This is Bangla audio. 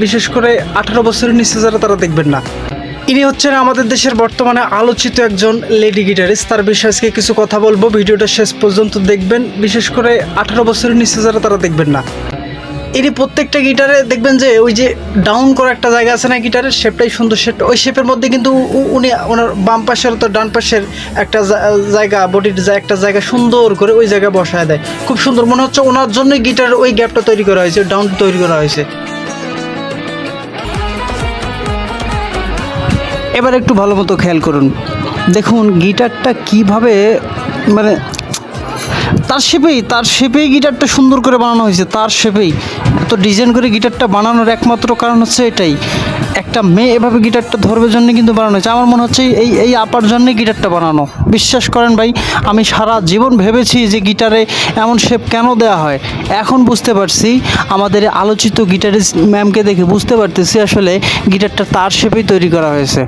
বিশেষ করে 18 বছরের নিচে যারা তারা দেখবেন না। ইনি হচ্ছেন আমাদের দেশের বর্তমানে আলোচিত একজন লেডি গিটারিস্ট। তার বিষয়ে আজকে কিছু কথা বলবো, ভিডিওটা শেষ পর্যন্ত দেখবেন। বিশেষ করে 18 বছরের নিচে যারা তারা দেখবেন না। ইনি প্রত্যেকটা গিটারে দেখবেন যে ওই যে ডাউন করা একটা জায়গা আছে না, গিটারের শেপটাই সুন্দর, শেপ ওই শেপের মধ্যে কিন্তু উনি ওনার বাম পাশের তো ডান পাশের একটা জায়গা, বডির একটা জায়গা সুন্দর করে ওই জায়গায় বসায় দেয়। খুব সুন্দর মনে হচ্ছে ওনার জন্যই গিটারের ওই গ্যাপটা তৈরি করা হয়েছে, ডাউন তৈরি করা হয়েছে। এবার একটু ভালো মতো খেয়াল করুন, দেখুন গিটারটা কিভাবে মানে তার শেপেই গিটারটা সুন্দর করে বানানো হয়েছে, তার শেপেই এত ডিজাইন করে গিটারটা বানানোর একমাত্র কারণ হচ্ছে এটাই। একটা মেয়ে এভাবে গিটারটা ধরবে জন্য কিন্তু বানানো হয়েছে। আমার মনে হচ্ছে এই আপার জন্যই গিটারটা বানানো। বিশ্বাস করেন ভাই, আমি সারা জীবন ভেবেছি যে গিটারে এমন শেপ কেন দেওয়া হয়। এখন বুঝতে পারছি, আমাদের আলোচিত গিটারিস্ট ম্যামকে দেখে বুঝতে পারতেছি আসলে গিটারটা তার শেপেই তৈরি করা হয়েছে।